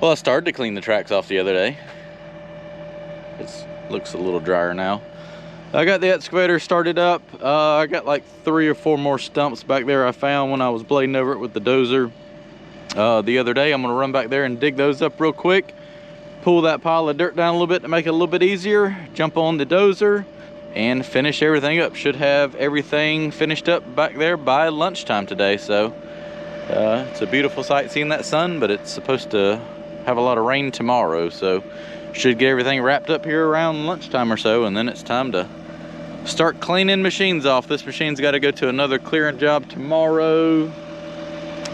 Well, I started to clean the tracks off the other day. It looks a little drier now. I got the excavator started up. I got like 3 or 4 more stumps back there I found when I was blading over it with the dozer the other day. I'm gonna run back there and dig those up real quick, pull that pile of dirt down a little bit to make it a little bit easier, jump on the dozer and finish everything up. Should have everything finished up back there by lunchtime today. So it's a beautiful sight seeing that sun, but it's supposed to have a lot of rain tomorrow, so should get everything wrapped up here around lunchtime or so, and then it's time to start cleaning machines off. This machine's got to go to another clearing job tomorrow.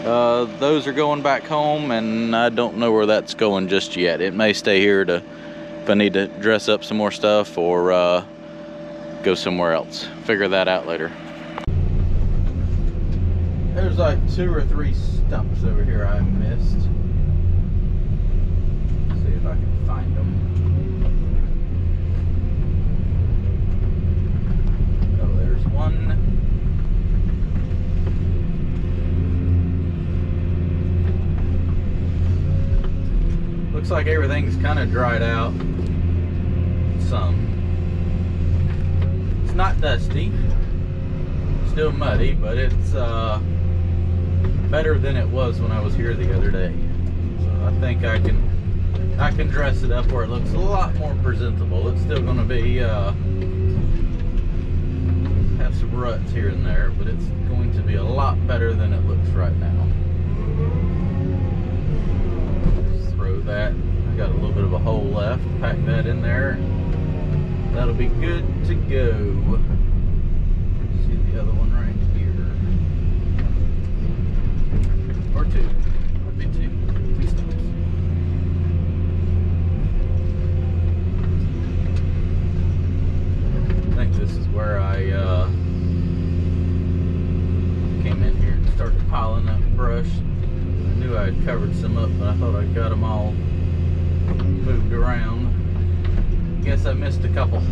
Those are going back home, and I don't know where that's going just yet. It may stay here to if I need to dress up some more stuff or go somewhere else. Figure that out later. There's like 2 or 3 stumps over here I missed. See if I can find them. Oh, there's one. Looks like everything's kind of dried out some. It's not dusty, still muddy, but it's better than it was when I was here the other day. So I think I can dress it up where it looks a lot more presentable. It's still going to be have some ruts here and there, but it's going to be a lot better than it looks right now. Just throw that. I got a little bit of a hole left. Pack that in there. That'll be good to go. See the other one right here. Or 2. Might be 2 stumps. I think this is where I came in here and started piling up brush. I knew I had covered some up, but I thought I got them all moved around. Guess I missed a couple.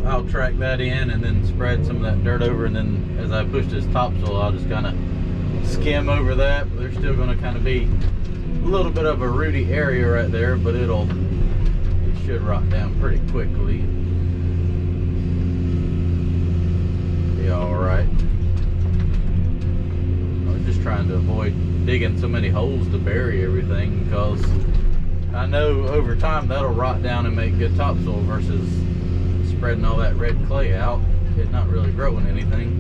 I'll track that in and then spread some of that dirt over, and then as I push this topsoil I'll just kind of skim over that. But there's still going to kind of be a little bit of a rooty area right there, but it should rot down pretty quickly. Be alright. I was just trying to avoid digging so many holes to bury everything, because I know over time that'll rot down and make good topsoil versus spreading all that red clay out, it not really growing anything.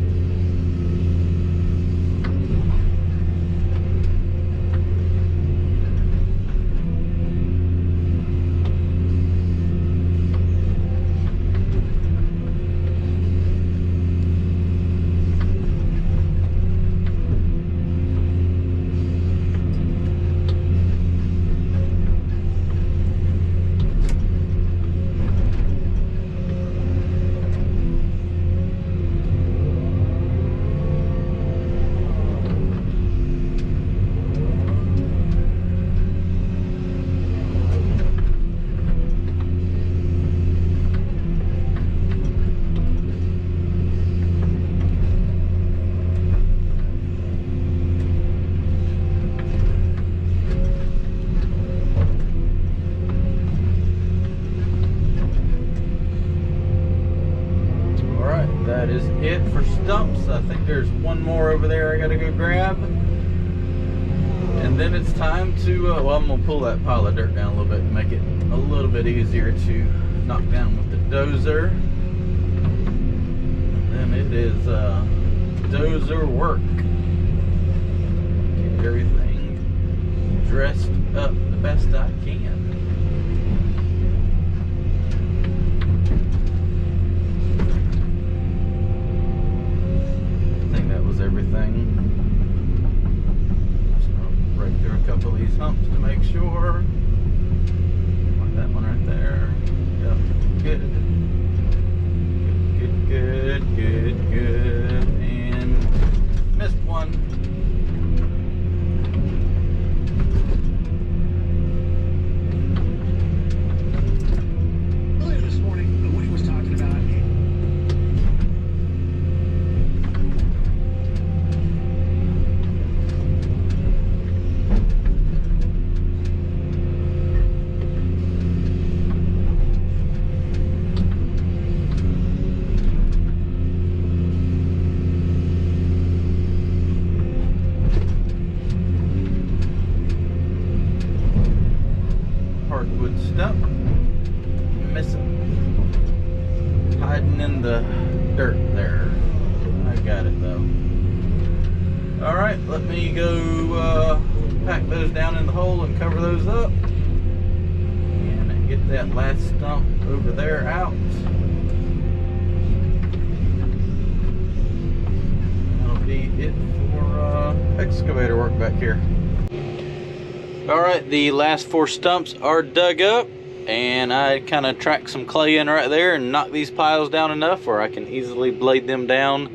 That is it for stumps. I think there's one more over there I gotta go grab. And then it's time to, well, I'm gonna pull that pile of dirt down a little bit and make it a little bit easier to knock down with the dozer. And it is dozer work. Get everything dressed up the best I can. I think that was everything. Just gonna break through a couple of these humps to make sure. Like that one right there. Yep, good. Good. And missed one. Earlier this morning, Woody was talking about hardwood stump. Missing. Hiding in the dirt there. I got it though. Alright, let me go pack those down in the hole and cover those up. And get that last stump over there out. That'll be it for excavator work back here. Alright, the last 4 stumps are dug up, and I kind of tracked some clay in right there and knocked these piles down enough where I can easily blade them down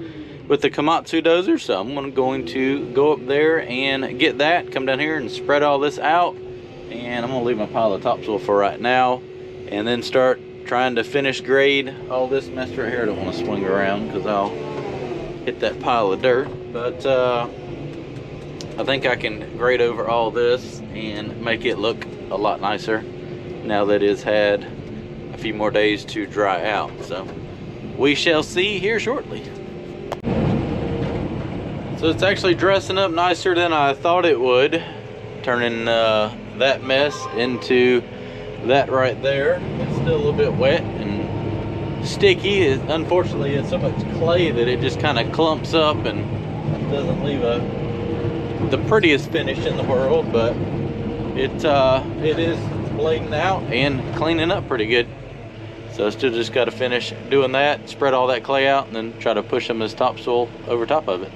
with the Komatsu dozer. So I'm going to go up there and get that, come down here and spread all this out, and I'm going to leave my pile of topsoil for right now, and then start trying to finish grade all this mess right here. I don't want to swing around because I'll hit that pile of dirt, but I think I can grade over all this and make it look a lot nicer now that it's had a few more days to dry out. So we shall see here shortly. So it's actually dressing up nicer than I thought it would, turning that mess into that right there. It's still a little bit wet and sticky. Unfortunately, it's so much clay that it just kind of clumps up and doesn't leave the prettiest finish in the world, but it is blading out and cleaning up pretty good. So I still just got to finish doing that, spread all that clay out, and then try to push some of this topsoil over top of it.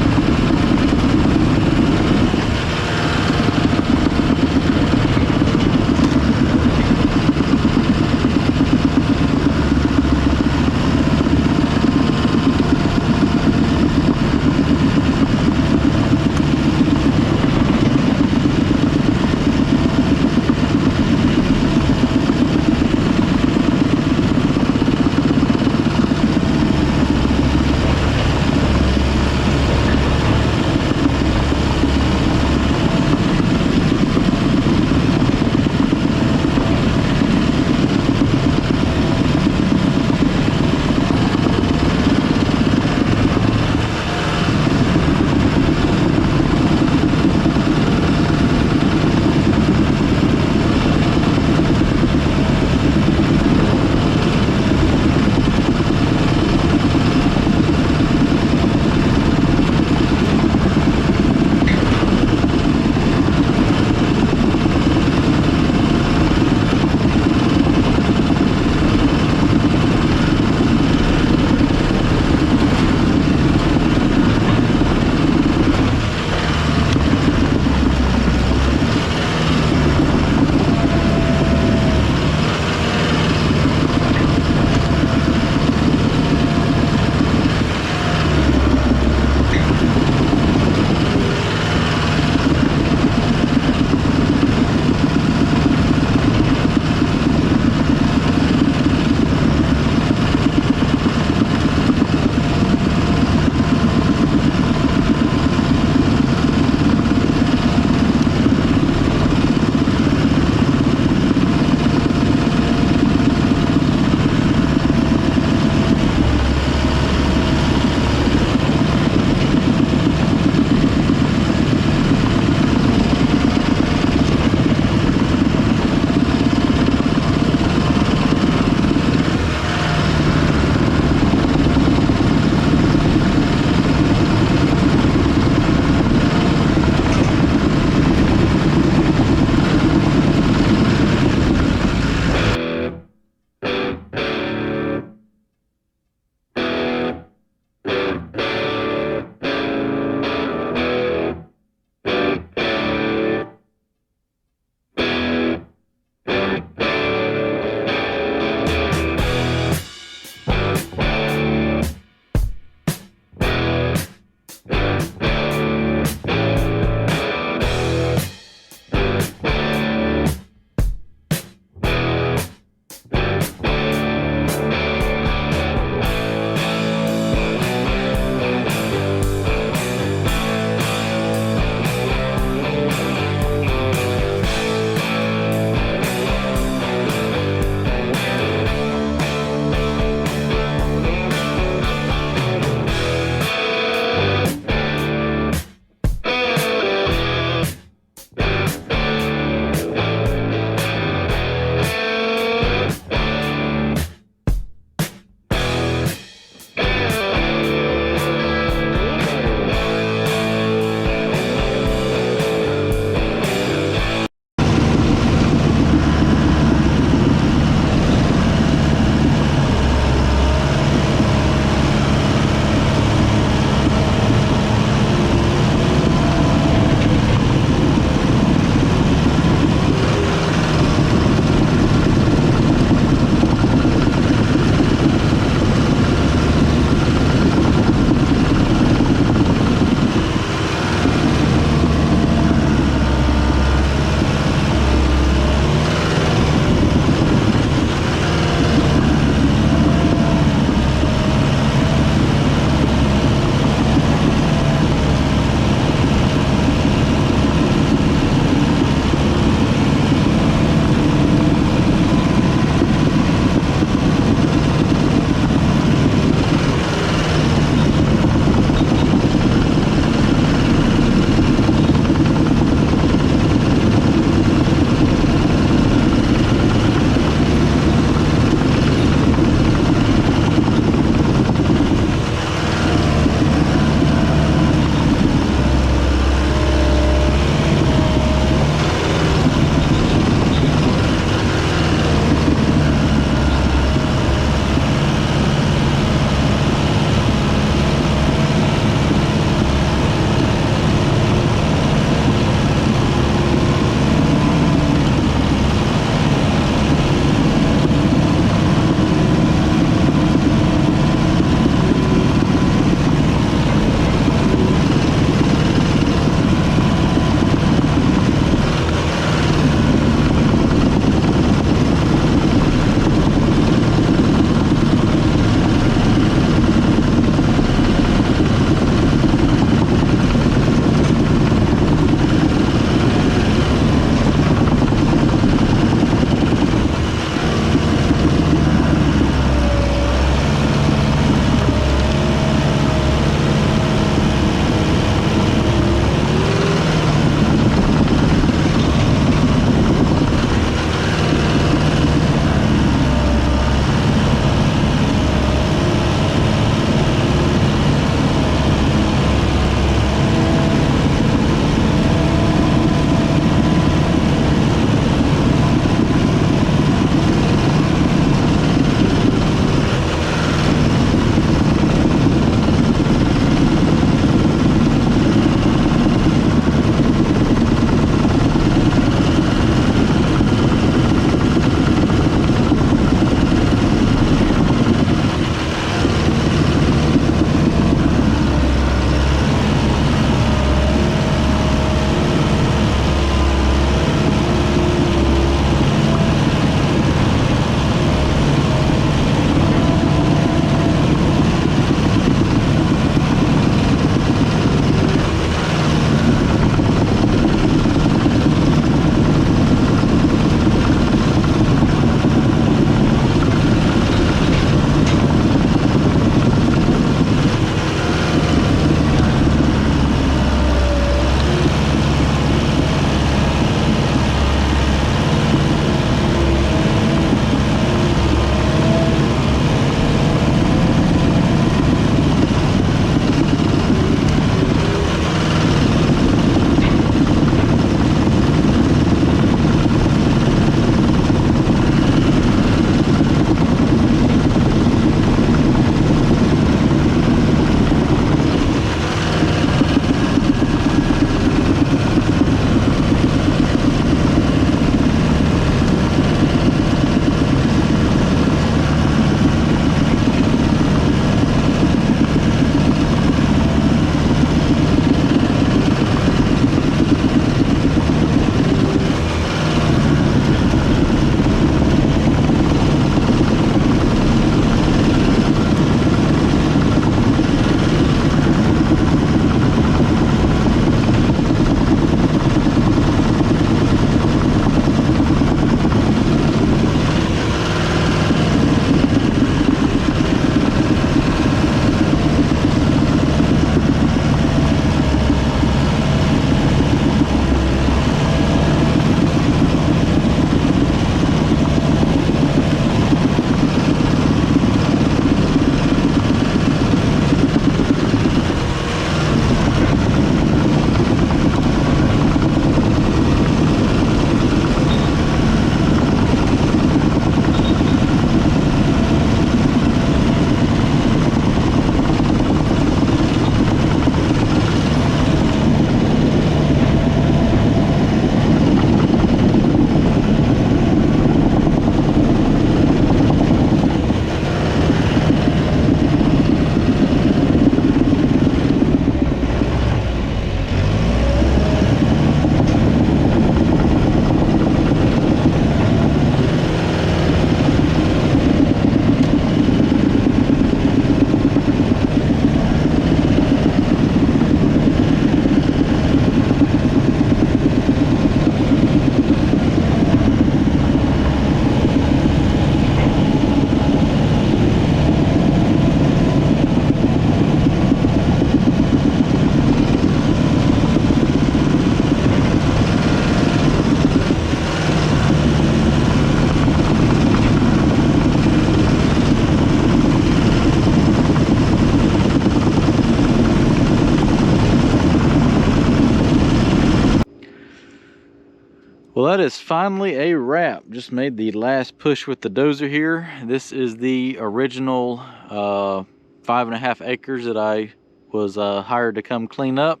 Well, that is finally a wrap. Just made the last push with the dozer here. This is the original 5.5 acres that I was hired to come clean up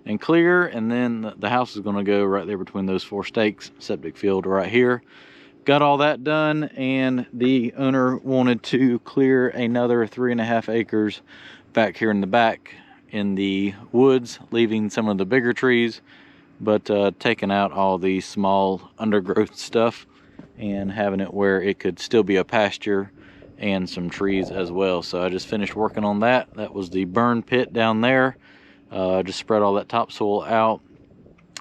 and clear, and then the house is going to go right there between those 4 stakes. Septic field right here. Got all that done, and the owner wanted to clear another 3.5 acres back here in the back in the woods, leaving some of the bigger trees, but taking out all the small undergrowth stuff and having it where it could still be a pasture and some trees as well. So I just finished working on that. That was the burn pit down there. Just spread all that topsoil out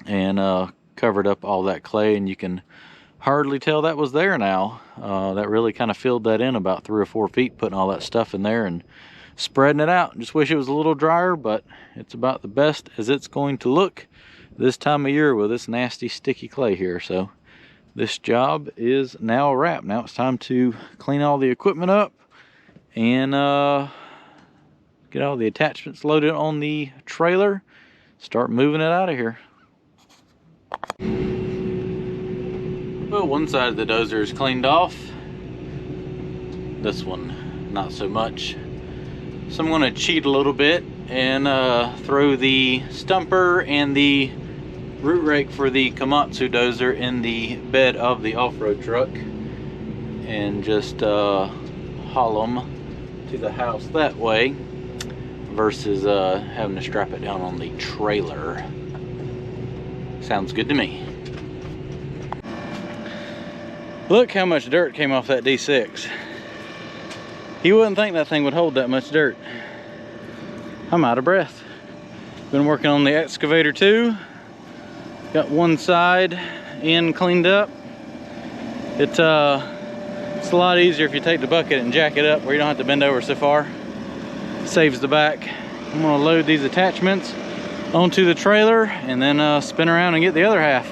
and covered up all that clay, and you can hardly tell that was there now. That really kind of filled that in about 3 or 4 feet, putting all that stuff in there and spreading it out. Just wish it was a little drier, but it's about the best as it's going to look this time of year with this nasty sticky clay here. So this job is now a wrap. Now it's time to clean all the equipment up and get all the attachments loaded on the trailer, start moving it out of here. Well, one side of the dozer is cleaned off. This one, not so much. So I'm gonna cheat a little bit and throw the stumper and the root rake for the Komatsu dozer in the bed of the off-road truck and just haul them to the house that way versus having to strap it down on the trailer. Sounds good to me. Look how much dirt came off that D6. You wouldn't think that thing would hold that much dirt. I'm out of breath. Been working on the excavator too. Got one side end cleaned up. It's a lot easier if you take the bucket and jack it up where you don't have to bend over so far. Saves the back. I'm gonna load these attachments onto the trailer and then spin around and get the other half.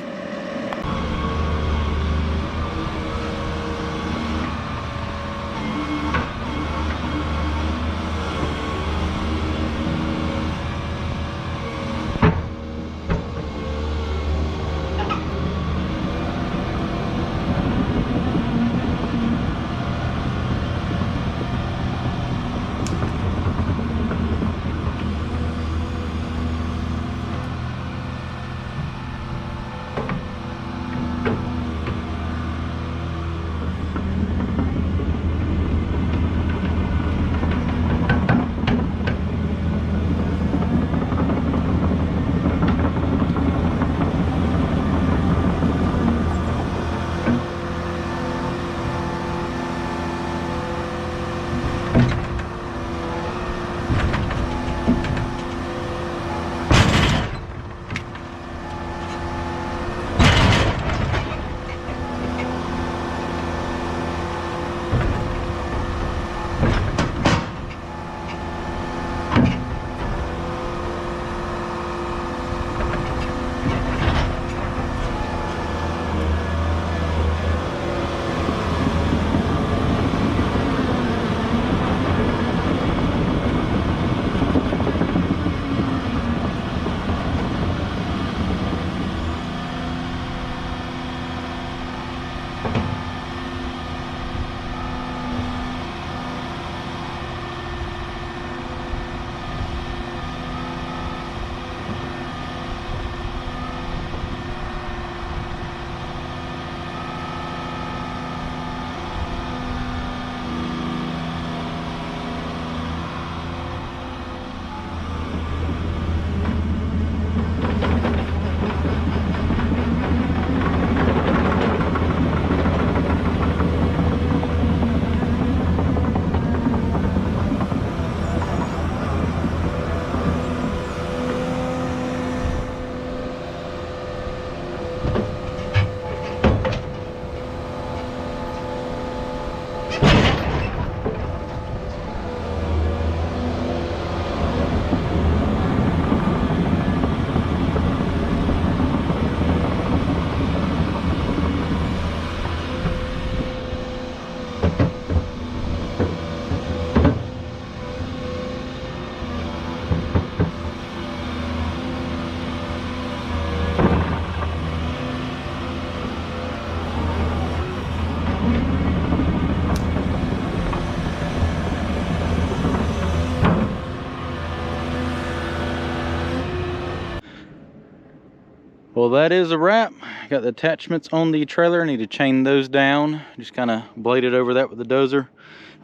Well, that is a wrap. Got the attachments on the trailer. I need to chain those down. Just kind of bladed over that with the dozer.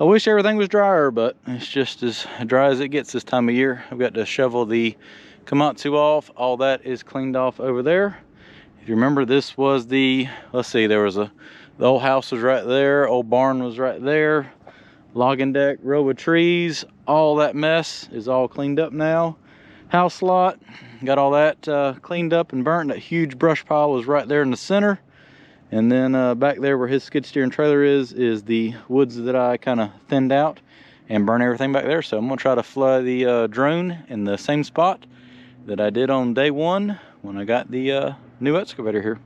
I wish everything was drier, but it's just as dry as it gets this time of year. I've got to shovel the Komatsu off. All that is cleaned off over there. If you remember, this was the, let's see, there was the old house was right there, old barn was right there, logging deck, row of trees, all that mess is all cleaned up now. House lot, got all that cleaned up and burnt. That huge brush pile was right there in the center. And then back there where his skid steer and trailer is the woods that I kind of thinned out and burn everything back there. So I'm gonna try to fly the drone in the same spot that I did on day one when I got the new excavator here.